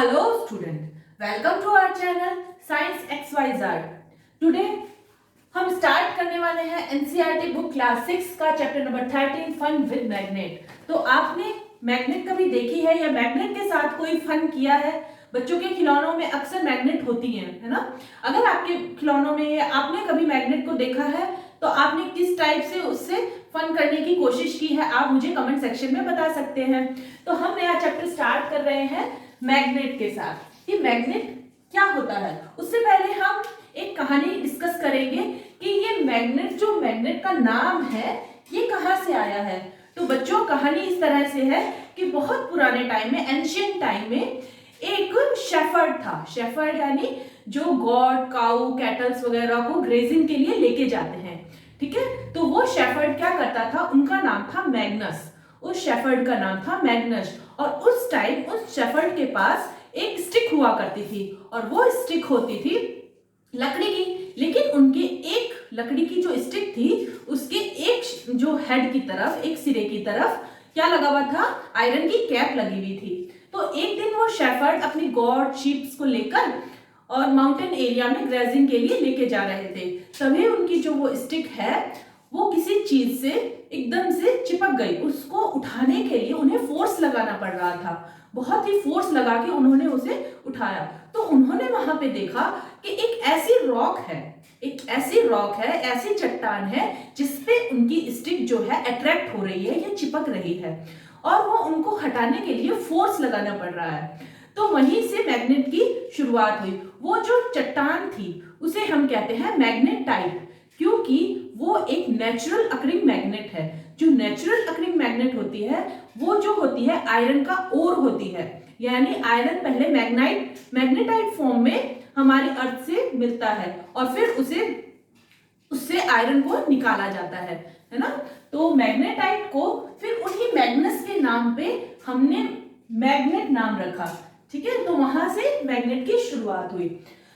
Hello student, welcome to our channel Science XYZ. Today हम start करने वाले हैं एनसीईआरटी बुक क्लास 6 का chapter number 13 fun with magnet. तो आपने मैग्नेट कभी देखी है या मैग्नेट के साथ कोई फन किया है? बच्चों के खिलौनों में अक्सर मैग्नेट होती हैं, है ना? अगर आपके खिलौनों में आपने कभी मैग्नेट को देखा है तो आपने किस टाइप से उससे फन करने की कोशिश की है, आप मुझे कमेंट सेक्शन में बता सकते हैं। तो हम नया चैप्टर स्टार्ट कर रहे हैं मैग्नेट के साथ कि मैग्नेट क्या होता है। उससे पहले हम एक कहानी डिस्कस करेंगे कि ये मैग्नेट, जो मैग्नेट का नाम है, ये कहाँ से आया है। तो बच्चों, कहानी इस तरह से है कि बहुत पुराने टाइम में, एंशिएंट टाइम में, एक शेफर्ड था। शेफर्ड यानी जो गॉड, काऊ, कैटल्स वगैरह को ग्रेजिंग के लिए लेके जाते हैं, ठीक है। तो वो शेफर्ड क्या करता था, उनका नाम था मैग्नस। उस शेफर्ड का नाम था मैग्नस और उस टाइम उस शेफर्ड के पास एक स्टिक हुआ करती थी और वो स्टिक होती थी लकड़ी की। लेकिन उनके एक लकड़ी की जो स्टिक थी उसके एक जो हेड की तरफ, एक सिरे की तरफ क्या लगा हुआ था, आयरन की कैप लगी हुई थी। तो एक दिन वो शेफर्ड अपनी गॉड, शीप्स को लेकर और माउंटेन एरिया में ग्रेजिंग के लिए लेके जा रहे थे। तभी उनकी जो वो स्टिक है वो किसी चीज से एकदम से चिपक गई। उसको उठाने के लिए उन्हें फोर्स लगाना पड़ रहा था, बहुत ही फोर्स लगा के उन्होंने उसे उठाया। तो उन्होंने वहां पे देखा कि एक ऐसी रॉक है, ऐसी चट्टान है जिसपे उनकी स्टिक जो है अट्रैक्ट हो रही है या चिपक रही है और वो उनको हटाने के लिए फोर्स लगाना पड़ रहा है। तो वहीं से मैग्नेट की शुरुआत हुई। वो जो चट्टान थी उसे हम कहते हैं मैग्नेटाइट, क्योंकि वो एक नेचुरल अकरिंग मैग्नेट है। जो नेचुरल अकरिंग मैग्नेट होती है वो जो होती है आयरन का ओर होती है, यानी आयरन पहले मैग्नेटाइट फॉर्म में हमारी अर्थ से मिलता है और फिर उससे आयरन को निकाला जाता है ना। तो मैग्नेटाइट को फिर उन्हीं मैग्नस के नाम पे हमने मैग्नेट नाम रखा, ठीक है। तो वहां से मैग्नेट की शुरुआत हुई।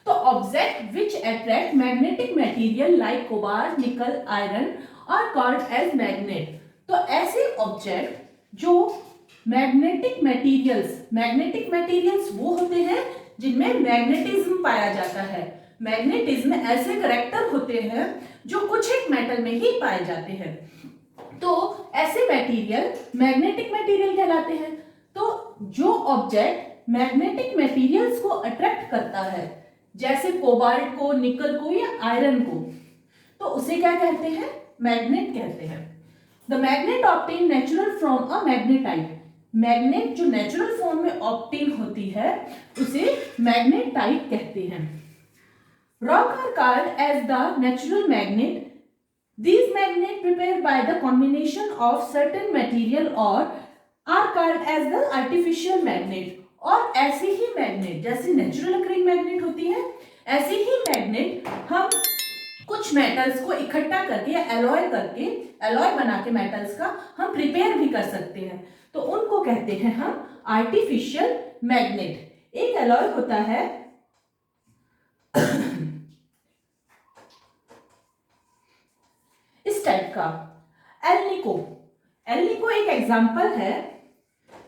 तो object which attract magnetic material like cobalt, nickel, iron are called as magnet. तो ऐसे ऑब्जेक्ट जो मैग्नेटिक मटेरियल्स वो होते हैं जिनमें मैग्नेटिज्म पाया जाता है। मैग्नेटिज्म में ऐसे करैक्टर होते हैं जो कुछ एक मेटल में ही पाए जाते हैं। तो ऐसे मटेरियल मैग्नेटिक मटेरियल कहलाते हैं। तो जो ऑब्जेक्ट मैग्नेटिक मटेरियल्स को अट्रैक्ट करता है, जैसे कोबाल्ट को, निकल को या आयरन को, तो उसे क्या कहते हैं, मैग्नेट कहते हैं। The magnet obtain natural from a magnetite. Magnet जो नेचुरल फॉर्म में ऑब्टेन होती है उसे मैग्नेटाइट कहते हैं। Rock are called as the natural magnet. These magnets prepared by the combination of certain material or are called as the artificial magnet। और ऐसे ही magnet, जैसे नेचुरल अकरिंग मैग्नेट होती है, ऐसे ही मैग्नेट हम कुछ मेटल्स को इकट्ठा करके या एलॉय बना के मेटल्स का हम प्रिपेयर भी कर सकते हैं। तो उनको कहते हैं हम आर्टिफिशियल मैग्नेट। एक एलॉय होता है इस टाइप का, एल्निको एक एग्जांपल है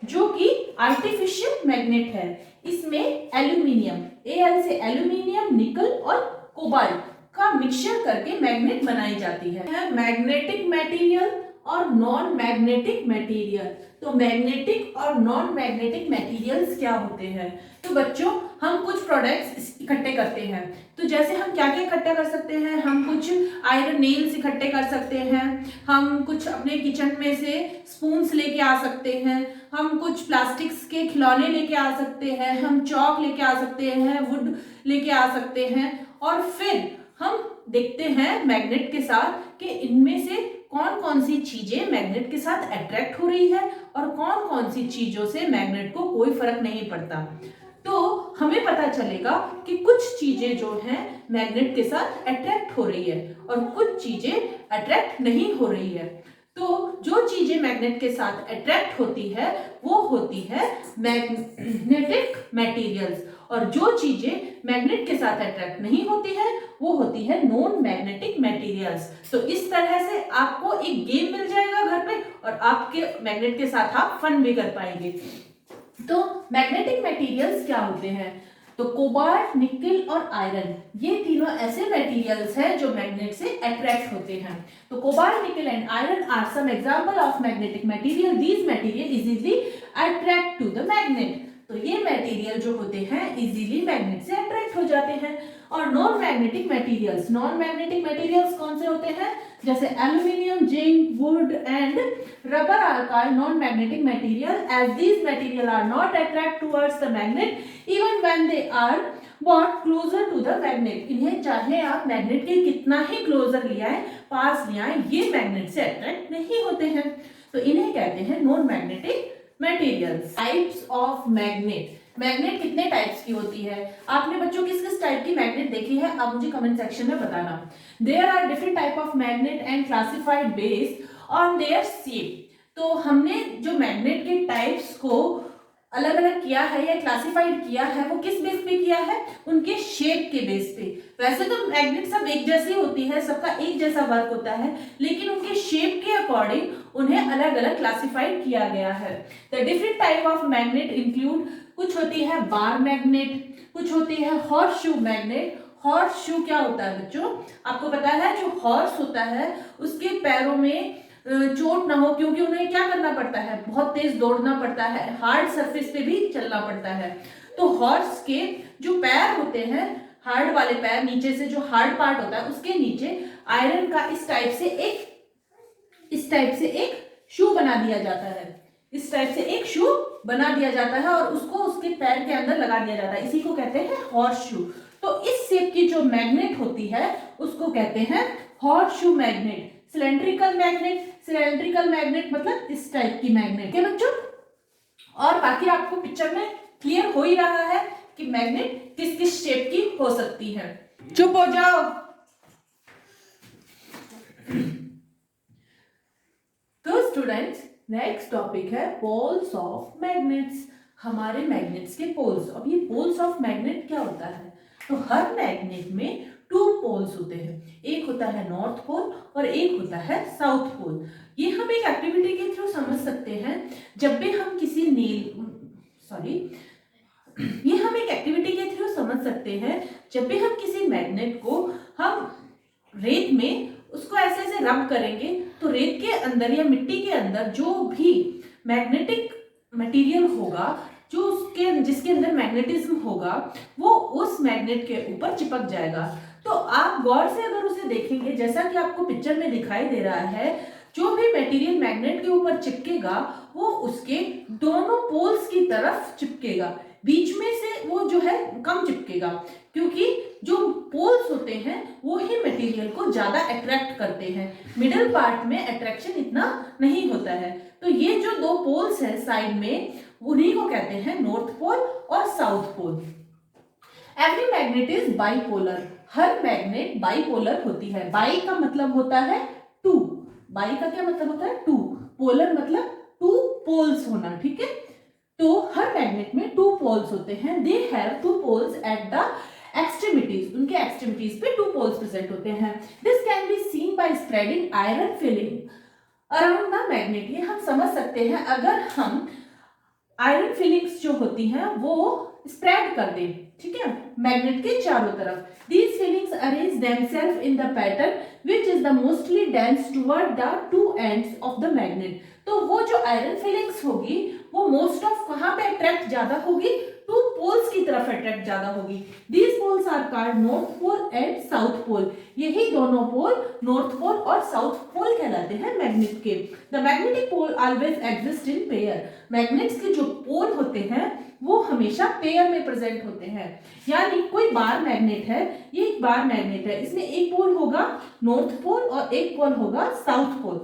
जो कि आर्टिफिशियल मैग्नेट है। इसमें एल्यूमिनियम, Al से एल्यूमिनियम, निकल और कोबाल्ट का मिक्सचर करके मैग्नेट बनाई जाती है। मैग्नेटिक मटेरियल और नॉन मैग्नेटिक मटेरियल। तो मैग्नेटिक और नॉन मैग्नेटिक मटेरियल्स क्या होते हैं? तो बच्चों, हम कुछ प्रोडक्ट्स इकट्ठे करते हैं। तो जैसे हम क्या क्या इकट्ठा कर सकते हैं, हम कुछ आयरन नेल्स इकट्ठे कर सकते हैं, हम कुछ अपने किचन में से स्पून्स लेके आ सकते हैं, हम कुछ प्लास्टिक्स के खिलौने लेके आ सकते हैं, हम चौक लेके आ सकते हैं, वुड लेके आ सकते हैं। और फिर हम देखते हैं मैग्नेट के साथ कि इनमें से कौन कौन सी चीजें मैग्नेट के साथ अट्रैक्ट हो रही है और कौन कौन सी चीजों से मैग्नेट को कोई फर्क नहीं पड़ता। तो हमें पता चलेगा कि कुछ चीजें जो हैं मैग्नेट के साथ अट्रैक्ट हो रही है और कुछ चीजें अट्रैक्ट नहीं हो रही है। तो जो चीजें मैग्नेट के साथ अट्रैक्ट होती है वो होती है मैग्नेटिक मटेरियल्स, और जो चीजें मैग्नेट के साथ अट्रैक्ट नहीं होती है वो होती है नॉन मैग्नेटिक मटेरियल्स। तो इस तरह से आपको एक गेम मिल जाएगा घर पे और आपके मैग्नेट के साथ आप फन भी कर पाएंगे। तो मैग्नेटिक मटेरियल्स क्या होते हैं? तो कोबाल्ट, निकल और आयरन, ये तीनों ऐसे मटेरियल्स हैं जो मैग्नेट से अट्रैक्ट होते हैं। तो cobalt, nickel and iron are some example of magnetic material. These material easily attract to the magnet. तो ये मटेरियल जो होते हैं इजीली मैग्नेट से अट्रैक्ट हो जाते हैं। और non magnetic materials, non magnetic materials कौन से होते हैं? जैसे aluminium, zinc, would and rubber are called non-magnetic material as these material are not attract towards the magnet even when they are brought closer to the magnet। इन्हें चाहे आप magnet के कितना ही क्लोजर ले आए, पास ले आए, ये मैग्नेट से अट्रैक्ट नहीं होते हैं। तो इन्हें कहते हैं non magnetic materials. Types of magnet. Magnet कितने टाइप्स की होती है? आपने बच्चों किस किस टाइप की मैग्नेट देखी है, आप मुझे कमेंट सेक्शन में बताना। There are different type of magnet and classified based on their shape. तो हमने जो मैग्नेट के टाइप्स को अलग अलग किया है या क्लासिफाइड किया है, वो किस बेस पे किया है? उनके शेप के बेस पे। वैसे तो मैग्नेट सब एक जैसी होती है, सबका एक जैसा वर्क होता है, लेकिन उनके शेप के अकॉर्डिंग उन्हें अलग अलग क्लासिफाइड किया गया है। The different type of magnet include, कुछ होती है बार मैग्नेट, कुछ होती है horse shoe magnet. Horse shoe क्या होता है बच्चों? आपको पता है जो हॉर्स होता है उसके पैरों में चोट ना हो, क्योंकि उन्हें क्या करना पड़ता है, बहुत तेज दौड़ना पड़ता है, हार्ड सरफेस पे भी चलना पड़ता है। तो हॉर्स के जो पैर होते हैं, हार्ड वाले पैर, नीचे से जो हार्ड पार्ट होता है उसके नीचे आयरन का इस टाइप से एक शू बना दिया जाता है। इस टाइप से एक शू बना दिया जाता है और उसको उसके पैर के अंदर लगा दिया जाता है, इसी को कहते हैं हॉर्स शू। तो इस शेप की जो मैग्नेट होती है उसको कहते हैं horse shoe magnet. Cylindrical magnet, cylindrical magnet मतलब इस टाइप की मैग्नेट है बच्चों। और बाकी आपको पिक्चर में क्लियर हो ही रहा है कि मैग्नेट किस किस शेप की हो सकती है। चुप हो जाओ। तो स्टूडेंट्स, नेक्स्ट टॉपिक है पोल्स ऑफ मैग्नेट्स। हमारे मैग्नेट्स के पोल्स। अब ये पोल्स ऑफ मैग्नेट क्या होता है? तो हर मैग्नेट में 2 पोल्स होते हैं, एक होता है नॉर्थ पोल और एक होता है साउथ पोल। ये हम एक एक्टिविटी के थ्रू समझ सकते हैं। जब भी हम किसी ये हम एक एक्टिविटी के थ्रू समझ सकते हैं। जब भी हम किसी मैग्नेट को हम रेत में उसको ऐसे ऐसे रब करेंगे तो रेत के अंदर या मिट्टी के अंदर जो भी मैग्नेटिक मटेरियल होगा, जो उसके जिसके अंदर मैग्नेटिज्म होगा, वो उस मैग्नेट के ऊपर चिपक जाएगा। तो आप गौर से अगर उसे देखेंगे, जैसा कि आपको पिक्चर में दिखाई दे रहा है, जो भी मटेरियल मैग्नेट के ऊपर चिपकेगा वो उसके दोनों पोल्स की तरफ चिपकेगा, बीच में से वो जो है कम चिपकेगा, क्योंकि जो पोल्स होते हैं वो ही मटेरियल को ज्यादा अट्रैक्ट करते हैं। मिडिल पार्ट में अट्रैक्शन इतना नहीं होता है। तो ये जो 2 पोल्स हैं साइड में, उन्हीं को कहते हैं नॉर्थ पोल और south pole. Every magnet is bipolar. हर मैग्नेट बाइपोलर होती है। बाई का मतलब होता है 2। बाई का क्या मतलब होता है? 2। पोलर मतलब 2 पोल्स होना, ठीक है। तो हर मैग्नेट में 2 पोल्स होते हैं। They have 2 poles at the extremities. उनके एक्सट्रीमिटीज पे 2 पोल्स प्रेजेंट होते हैं। This can be seen by spreading iron filling around the magnet. ये हम समझ सकते हैं अगर हम आयरन फिलिंग्स जो होती हैं वो स्प्रेड कर दें, ठीक है, मैग्नेट के चारों तरफ। These fillings arrange themselves in the pattern which is the mostly dense toward the 2 ends of the magnet. तो वो जो आयरन फिलिंग्स होगी वो मोस्ट ऑफ कहाँ पे अट्रैक्ट ज्यादा होगी? 2 पोल्स की तरफ अट्रैक्ट ज्यादा होगी। These poles are called north pole and south pole. यही दोनों पोल नॉर्थ पोल और साउथ पोल कहलाते हैं मैग्नेट के। The magnetic pole always exist in pair. Magnets के जो पोल होते हैं वो हमेशा पेयर में प्रेजेंट होते हैं। यानी कोई बार मैग्नेट है, ये एक बार मैग्नेट है, इसमें एक पोल होगा नॉर्थ पोल और एक पोल होगा साउथ पोल।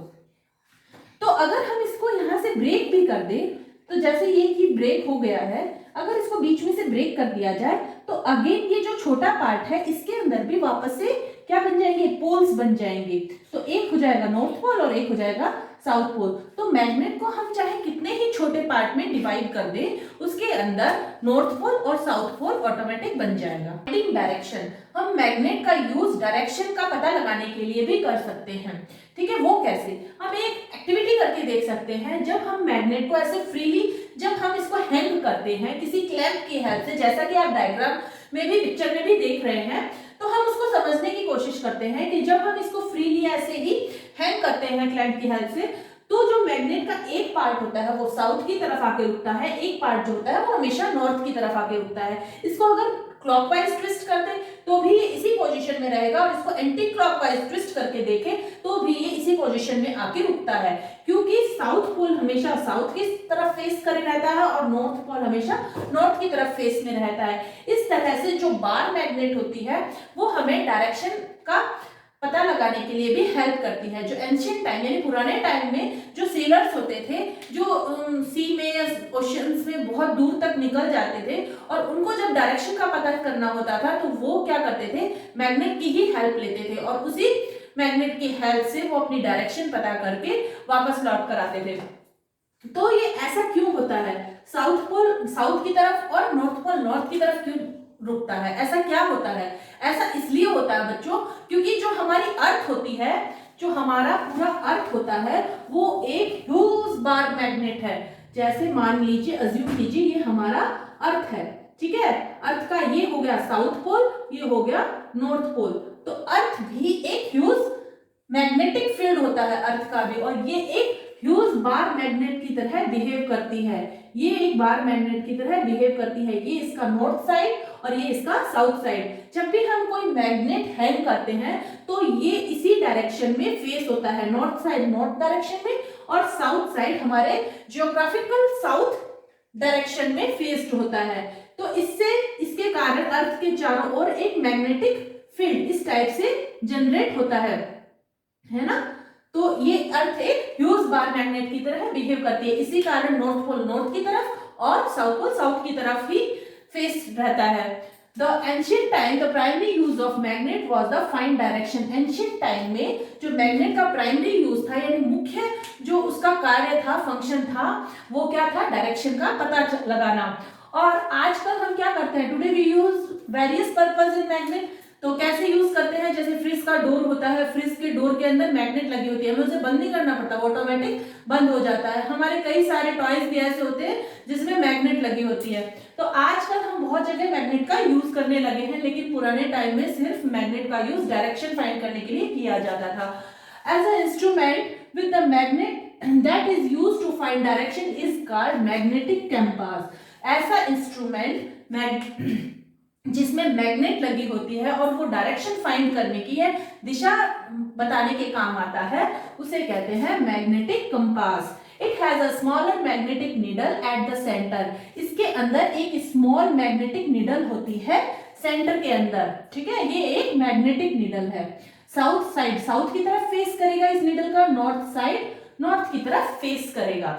तो अगर हम इसको यहां से ब्रेक भी कर दें, तो जैसे ये कि ब्रेक हो गया है, अगर इसको बीच में से ब्रेक कर दिया जाए तो अगेन ये जो छोटा पार्ट है इसके अंदर भी वापस से क्या बन जाएंगे? पोल्स बन जाएंगे। तो एक हो जाएगा नॉर्थ पोल और एक हो जाएगा साउथ पोल। तो मैग्नेट को हम चाहे कितने ही छोटे पार्ट में डिवाइड कर दें, उसके अंदर नॉर्थ पोल और साउथ पोल ऑटोमेटिक बन जाएगा। डायरेक्शन, हम मैग्नेट का यूज डायरेक्शन का पता लगाने के लिए भी कर सकते हैं, ठीक है। वो कैसे? हम एक एक्टिविटी करके देख सकते हैं। जब हम मैग्नेट को ऐसे फ्रीली जब हम इसको हैंग करते हैं किसी क्लैंप की हेल्प से, जैसा कि आप डायग्राम में भी पिक्चर में भी देख रहे हैं, तो हम उसको समझने की कोशिश करते हैं कि जब हम इसको फ्रीली ऐसे ही हैंग करते हैं क्लैंप की हेल्प से, तो जो मैग्नेट का एक पार्ट होता है वो साउथ की तरफ आके रुकता है, एक पार्ट जो होता है वो हमेशा नॉर्थ की तरफ आके रुकता है। इसको अगर क्लॉकवाइज ट्विस्ट कर दे तो भी ये इसी पोजीशन में रहेगा, और इसको एंटी क्लॉकवाइज ट्विस्ट करके देखें तो भी ये इसी पोजीशन में आके रुकता है, क्योंकि साउथ पोल हमेशा साउथ की तरफ फेस करे रहता है और नॉर्थ पोल हमेशा नॉर्थ की तरफ फेस में रहता है। इस तरह से जो बार मैग्नेट होती है वो हमें डायरेक्शन का पता लगाने के लिए भी हेल्प करती है। जो एंशिएंट टाइम यानी पुराने टाइम में जो सेलर्स होते थे, जो सी में या ओशंस में बहुत दूर तक निकल जाते थे और उनको जब डायरेक्शन का पता करना होता था तो वो क्या करते थे, मैग्नेट की ही हेल्प लेते थे और उसी मैग्नेट की हेल्प से वो अपनी डायरेक्शन पता करके वापस लौट कर आते थे। तो ये ऐसा क्यों होता है, साउथ पोल साउथ की तरफ और नॉर्थ पोल नॉर्थ की तरफ क्यों रुकता है, ऐसा क्या होता है? ऐसा इसलिए होता है बच्चों, क्योंकि जो हमारी अर्थ होती है, जो हमारा पूरा अर्थ होता है वो एक ह्यूज बार मैग्नेट है। जैसे मान लीजिए, अज्यूम कीजिए ये हमारा अर्थ है, ठीक है, अर्थ का ये हो गया साउथ पोल, ये हो गया नॉर्थ पोल, तो अर्थ भी एक ह्यूज मैग्नेटिक फील्ड होता है अर्थ का भी, और ये एक ह्यूज बार मैग्नेट की तरह बिहेव करती है, ये एक बार मैग्नेट की तरह बिहेव करती है। ये इसका नॉर्थ साइड और ये इसका साउथ साइड। जब भी हम कोई मैग्नेट हैंग करते हैं तो ये इसी डायरेक्शन में फेस होता है, नॉर्थ साइड नॉर्थ डायरेक्शन में और साउथ साइड हमारे जियोग्राफिकल साउथ डायरेक्शन में फेस्ड होता है। तो इसके कारण अर्थ के चारों ओर एक मैग्नेटिक फील्ड इस टाइप से जनरेट होता है ना। तो ये अर्थ एक ह्यूज बार मैग्नेट की तरह बिहेव करती है, इसी कारण नॉर्थ पोल नॉर्थ की तरफ और साउथ पोल साउथ की तरफ ही फेस रहता है। The ancient time, the primary use of magnet was the find direction. Ancient time में जो मैग्नेट का प्राइमरी यूज था, यानी मुख्य जो उसका कार्य था, फंक्शन था, वो क्या था, डायरेक्शन का पता लगाना। और आजकल हम क्या करते हैं, today we use various purpose in magnet. तो कैसे यूज करते हैं, जैसे फ्रिज का डोर होता है, फ्रिज के डोर के अंदर मैग्नेट लगी होती है, हमें उसे बंद नहीं करना पड़ता, वो ऑटोमेटिक बंद हो जाता है। हमारे कई सारे टॉयज भी ऐसे होते हैं जिसमें मैग्नेट लगी होती है। तो आजकल हम बहुत जगह मैग्नेट का यूज करने लगे हैं, लेकिन पुराने टाइम में सिर्फ मैग्नेट का यूज डायरेक्शन फाइंड करने के लिए किया जाता था। As a instrument with the magnet that is used to find direction is called magnetic compass. ऐसा इंस्ट्रूमेंट जिसमें मैग्नेट लगी होती है और वो डायरेक्शन फाइंड करने की है, दिशा बताने के काम आता है, उसे कहते हैं magnetic compass. It has a smaller magnetic needle at the centre. इसके अंदर एक स्मॉल मैग्नेटिक नीडल होती है सेंटर के अंदर, ठीक है, ये एक मैग्नेटिक नीडल है। साउथ साइड साउथ की तरफ फेस करेगा इस नीडल का, नॉर्थ साइड नॉर्थ की तरफ फेस करेगा।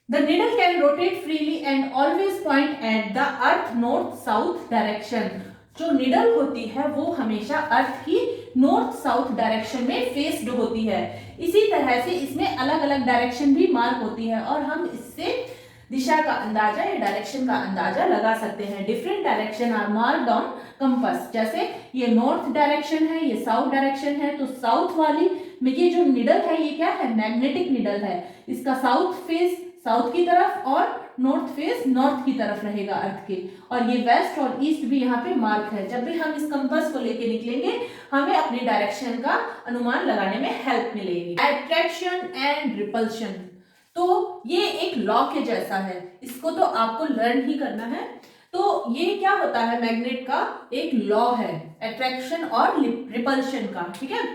The needle can rotate freely and always point at the earth north-south direction. जो नीडल होती है वो हमेशा अर्थ की नॉर्थ साउथ डायरेक्शन में फेस्ड होती है। इसी तरह से इसमें अलग अलग डायरेक्शन भी मार्क होती है और हम इससे दिशा का अंदाजा या डायरेक्शन का अंदाजा लगा सकते हैं। Different direction are marked on compass. जैसे ये नॉर्थ डायरेक्शन है, ये साउथ डायरेक्शन है, तो साउथ वाली में ये जो निडल है ये क्या है, मैग्नेटिक निडल है। इसका साउथ फेस साउथ की तरफ और नॉर्थ फेस नॉर्थ की तरफ रहेगा अर्थ के, और ये वेस्ट और ईस्ट भी यहाँ पे मार्क है। जब भी हम इस कंपास को लेके निकलेंगे हमें अपनी डायरेक्शन का अनुमान लगाने में हेल्प मिलेगी। अट्रैक्शन एंड रिपल्शन, तो ये एक लॉ के जैसा है, इसको तो आपको लर्न ही करना है। तो ये क्या होता है, मैग्नेट का एक लॉ है अट्रैक्शन और रिपल्शन का, ठीक है।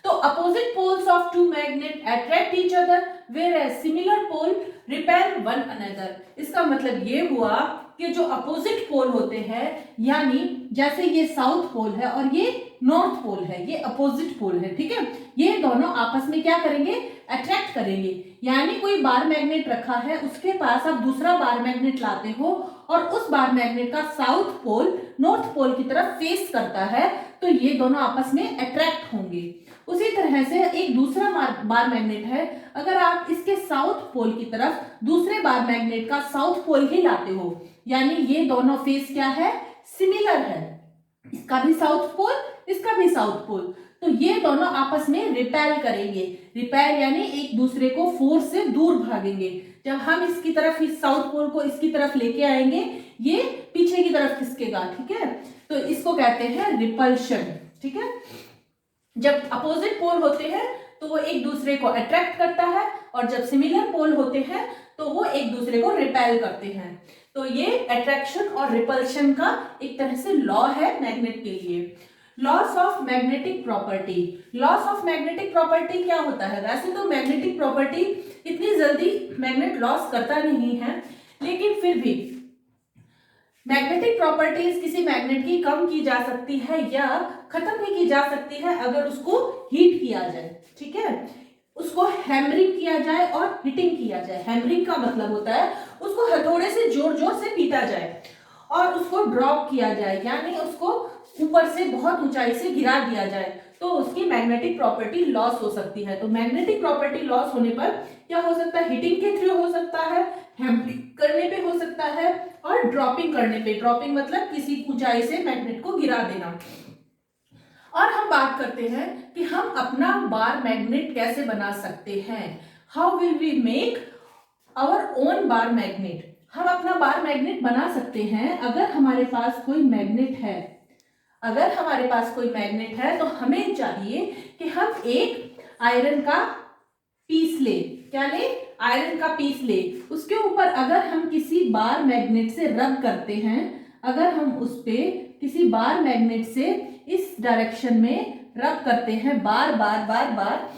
तो opposite poles of two magnet attract each other whereas similar pole repel one another। इसका मतलब ये हुआ कि जो अपोजिट पोल होते हैं, यानी जैसे ये साउथ पोल है और ये नॉर्थ पोल है, ये अपोजिट पोल है, ठीक है, ये दोनों आपस में क्या करेंगे, अट्रैक्ट करेंगे। यानी कोई बार मैग्नेट रखा है, उसके पास आप दूसरा बार मैग्नेट लाते हो और उस बार मैग्नेट का साउथ पोल नॉर्थ पोल की तरफ फेस करता है, तो ये दोनों आपस में अट्रैक्ट होंगे। उसी तरह से एक दूसरा बार मैग्नेट है, अगर आप इसके साउथ पोल की तरफ दूसरे बार मैग्नेट का साउथ पोल ही लाते हो, यानी ये दोनों फेस क्या है, सिमिलर है, इसका भी साउथ पोल इसका भी साउथ पोल, तो ये दोनों आपस में रिपेल करेंगे। रिपेल यानी एक दूसरे को फोर्स से दूर भागेंगे। जब हम इसकी तरफ, इस साउथ पोल को इसकी तरफ लेके आएंगे, ये पीछे की तरफ खिसकेगा, ठीक है। तो इसको कहते हैं रिपल्शन, ठीक है। जब अपोजिट पोल होते हैं तो वो एक दूसरे को अट्रैक्ट करता है, और जब सिमिलर पोल होते हैं तो वो एक दूसरे को रिपेल करते हैं। तो ये अट्रैक्शन और रिपल्शन का एक तरह से लॉ है मैग्नेट के लिए। Loss of magnetic property. Loss of magnetic property क्या होता है? वैसे तो मैग्नेटिक प्रॉपर्टी इतनी जल्दी मैग्नेट लॉस करता नहीं है, लेकिन फिर भी मैग्नेटिक प्रॉपर्टीज किसी मैग्नेट की कम की जा सकती है या खत्म भी की जा सकती है अगर उसको हीट किया जाए, ठीक है। उसको हैमरिंग किया जाए और हिटिंग किया जाए। हैमरिंग का मतलब होता है उसको हथौड़े से जोर जोर से पीटा जाए और उसको ड्रॉप किया जाए, यानी उसको ऊपर से बहुत ऊंचाई से गिरा दिया जाए, तो उसकी मैग्नेटिक प्रॉपर्टी लॉस हो सकती है। तो मैग्नेटिक प्रॉपर्टी लॉस होने पर क्या हो सकता है? हिटिंग के थ्रू हो सकता है, हैमरिंग करने पे हो सकता है, और ड्रॉपिंग करने पे। ड्रॉपिंग मतलब किसी ऊंचाई से मैग्नेट को गिरा देना। और हम बात करते हैं कि हम अपना बार मैग्नेट कैसे बना सकते हैं। How will we make our own bar magnet. हम अपना बार मैग्नेट बना सकते हैं अगर हमारे पास कोई मैग्नेट है। अगर हमारे पास कोई मैग्नेट है तो हमें चाहिए कि हम एक आयरन का पीस ले। क्या ले? आयरन का पीस ले। उसके ऊपर अगर हम किसी बार मैग्नेट से रब करते हैं, अगर हम उस पे किसी बार मैग्नेट से इस डायरेक्शन में रब करते हैं बार बार बार बार,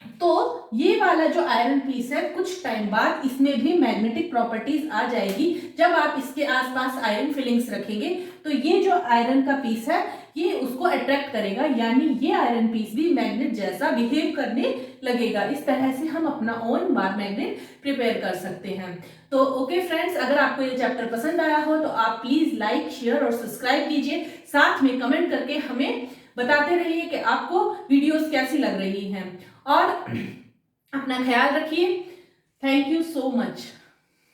तो ये वाला जो आयरन पीस है कुछ टाइम बाद इसमें भी मैग्नेटिक प्रॉपर्टीज आ जाएगी। जब आप इसके आसपास आयरन फिलिंग्स रखेंगे तो ये जो आयरन का पीस है ये उसको अट्रैक्ट करेगा, यानी ये आयरन पीस भी मैग्नेट जैसा बिहेव करने लगेगा। इस तरह से हम अपना ओन बार मैग्नेट प्रिपेयर कर सकते हैं। तो ओके फ्रेंड्स, अगर आपको ये चैप्टर पसंद आया हो तो आप प्लीज लाइक, शेयर और सब्सक्राइब कीजिए। साथ में कमेंट करके हमें बताते रहिए कि आपको वीडियोस कैसी लग रही हैं, और अपना ख्याल रखिए। Thank you so much.